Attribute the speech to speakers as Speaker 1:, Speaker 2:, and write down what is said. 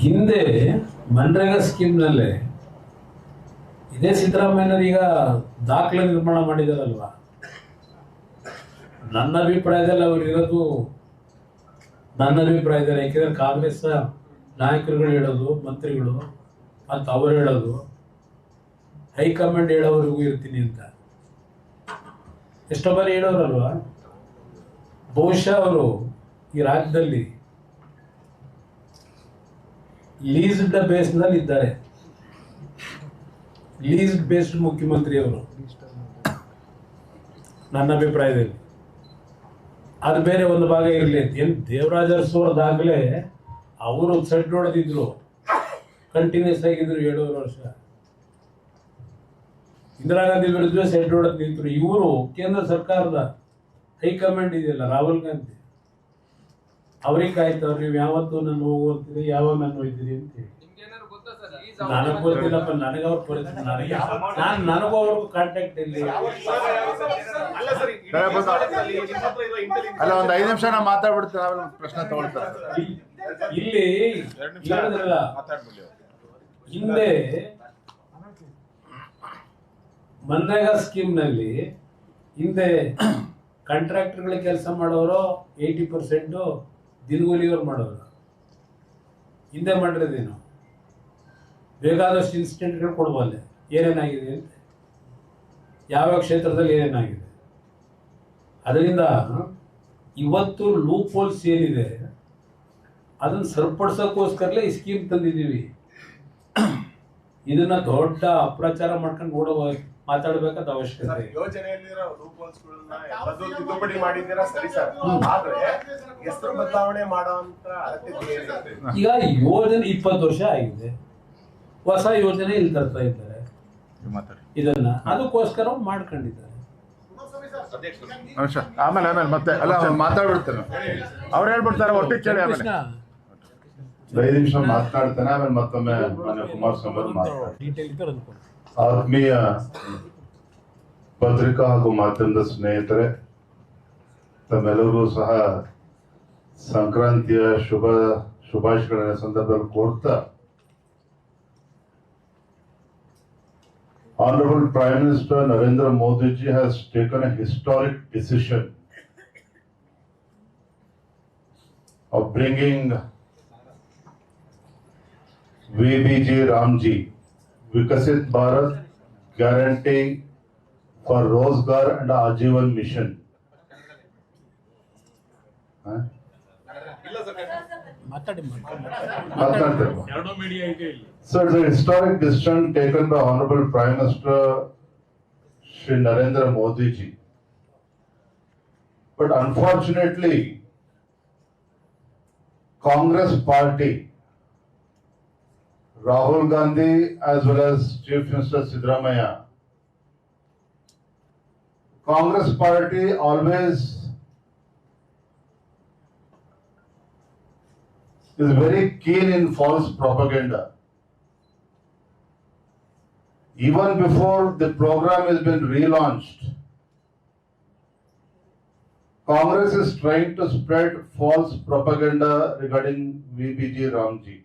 Speaker 1: ಹಿಂದೆ ಮನ್ರೇಗಾ ಸ್ಕೀಮ್ನಲ್ಲೇ ಇದೇ ಸಿದ್ದರಾಮಯ್ಯನವರು ಈಗ ದಾಖಲೆ ನಿರ್ಮಾಣ ಮಾಡಿದಾರಲ್ವಾ, ನನ್ನ ಅಭಿಪ್ರಾಯದಲ್ಲಿ ಅವರು ಇರೋದು ಯಾಕೆಂದ್ರೆ ಕಾಂಗ್ರೆಸ್ ನಾಯಕರುಗಳು ಹೇಳೋದು, ಮಂತ್ರಿಗಳು ಮತ್ತು ಅವರು ಹೇಳೋದು, ಹೈಕಮಾಂಡ್ ಹೇಳೋವರೆಗೂ ಇರ್ತೀನಿ ಅಂತ ಎಷ್ಟೋ ಬಾರಿ ಹೇಳೋರಲ್ವಾ. ಬಹುಶಃ ಅವರು ಈ ರಾಜ್ಯದಲ್ಲಿ ಲೀಸ್ಡ್ ಬೇಸ್ನಲ್ಲಿ ಇದ್ದಾರೆ. ಲೀಸ್ಡ್ ಬೇಸ್ಡ್ ಮುಖ್ಯಮಂತ್ರಿ ಅವರು ನನ್ನ ಅಭಿಪ್ರಾಯದಲ್ಲಿ. ಅದು ಬೇರೆ ಒಂದು ಭಾಗ ಇರಲಿ. ಏನು ದೇವರಾಜ ಅರಸು ಅವರ ದಾಖಲೆ, ಅವರು ಸೆಡ್ ಹೊಡೆದಿದ್ರು, ಕಂಟಿನ್ಯೂಸ್ ಆಗಿದ್ರು 7 ವರ್ಷ. ಇಂದಿರಾ ಗಾಂಧಿ ವಿರುದ್ಧ ಸೆಡ್ ಹೊಡೆದು ನಿಂತರು. ಇವರು ಕೇಂದ್ರ ಸರ್ಕಾರದ ಹೈಕಮಾಂಡ್ ಇದೆಯಲ್ಲ, ರಾಹುಲ್ ಗಾಂಧಿ, ಅವ್ರಿಗೆ ಕಾಯ್ತವ್ರು, ನೀವು ಯಾವತ್ತು ನಾನು ಹೋಗ್ತೀರಿ, ಯಾವಾಗ ನಾನು ಹೋಗ್ತೀರಿ ಅಂತ ಹೇಳಿ. ನನಗೆ ಗೊತ್ತಿಲ್ಲಪ್ಪ, ನನಗೆ ಅವ್ರ ಪರಿಸ್ಥಿತಿ, ನನಗೂ ಅವ್ರಿಗೂ ಕಾಂಟ್ಯಾಕ್ಟ್ ಇಲ್ಲಿ.
Speaker 2: ಅಲ್ಲ, ಒಂದು 5 ನಿಮಿಷ ನಾ ಮಾತಾಡ್ಬಿಡ್ತೀನಿ, ಆಮೇಲೆ ಪ್ರಶ್ನೆ ತಗೊಳ್ತಾರೆ.
Speaker 1: ಇಲ್ಲಿ ಹಿಂದೆ ಮನ್ರೇಗಾ ಸ್ಕೀಮ್ನಲ್ಲಿ ಹಿಂದೆ ಕಾಂಟ್ರಾಕ್ಟರ್ಗಳಿಗೆ ಕೆಲಸ ಮಾಡೋರು 80% ದಿನಗೂಲಿಯವ್ರು ಮಾಡೋರು. ಹಿಂದೆ ಮಾಡಿರೋದೇನು, ಬೇಕಾದಷ್ಟು ಇನ್ಸಿಡೆಂಟ್ಗಳು ಕೊಡ್ಬಲ್ಲೆ ಏನೇನಾಗಿದೆ ಅಂತ, ಯಾವ ಕ್ಷೇತ್ರದಲ್ಲಿ ಏನೇನಾಗಿದೆ. ಅದರಿಂದ ಇವತ್ತು ಲೂಪ್ ಹೋಲ್ಸ್ ಏನಿದೆ ಅದನ್ನು ಸರಿಪಡಿಸೋಕ್ಕೋಸ್ಕರಲೇ ಈ ಸ್ಕೀಮ್ ತಂದಿದ್ದೀವಿ. ಇದನ್ನ ದೊಡ್ಡ ಅಪ್ರಚಾರ ಮಾಡ್ಕೊಂಡು ಮಾತಾಡಬೇಕಾದ ಅವಶ್ಯಕತೆ.
Speaker 3: ಯೋಜನೆಯಲ್ಲಿರೋ ಲೂಪ್ ಹೋಲ್ಸ್ಗಳನ್ನ ತಿದ್ದುಪಡಿ ಮಾಡಿದ್ದೀರಾ ಸರಿ ಸರ್, ಆದ್ರೆ ಹೆಸರು ಬದಲಾವಣೆ ಮಾಡುವಂತ ಅಗತ್ಯತೆ ಏನಿದೆ?
Speaker 1: ಈಗ ಯೋಜನೆ 20 ವರ್ಷ ಆಗಿದೆ, ಹೊಸ ಯೋಜನೆ ಇಲ್ಲಿ ತರ್ತಾ ಇದ್ದಾರೆ. ಇದನ್ನ ಅದಕ್ಕೋಸ್ಕರ ಮಾಡ್ಕೊಂಡಿದ್ದಾರೆ.
Speaker 2: ಆಮೇಲೆ ಮತ್ತೆ ಅಲ್ಲ, ಮಾತಾಡ್ಬಿಡ್ತೇನೆ, ಅವ್ರು ಹೇಳ್ಬಿಡ್ತಾರೆ, ಒಟ್ಟಿಗೆ ಕೇಳಿ. ಆಮೇಲೆ
Speaker 4: 5 ನಿಮಿಷ ಮಾತನಾಡ್ತಾನೆ, ಆಮೇಲೆ ಮತ್ತೊಮ್ಮೆ ಮಾನ್ಯ ಕುಮಾರಸ್ವಾಮಿ ಅವರು ಮಾತನಾಡ್ತಾರೆ. ಆತ್ಮೀಯ ಪತ್ರಿಕಾ ಹಾಗೂ ಮಾಧ್ಯಮದ ಸ್ನೇಹಿತರೆ, ತಮ್ಮೆಲ್ಲರಿಗೂ ಸಹ ಸಂಕ್ರಾಂತಿಯ ಶುಭಾಶಯಗಳ ಸಂದರ್ಭದಲ್ಲಿ ಕೋರ್ತಾ, Honorable Prime Minister Narendra Modi ji has taken a historic decision of bringing VBG Ramji, Vikasit Bharat Guarantee for Rozgar and Ajivan Mission. So it's a historic decision taken by Honorable Prime Minister Shri Narendra Modi ji. But unfortunately, Congress party, Rahul Gandhi as well as Chief Minister Siddaramaiah, Congress party always is very keen in false propaganda. Even before the program has been relaunched, Congress is trying to spread false propaganda regarding VBG Ramji.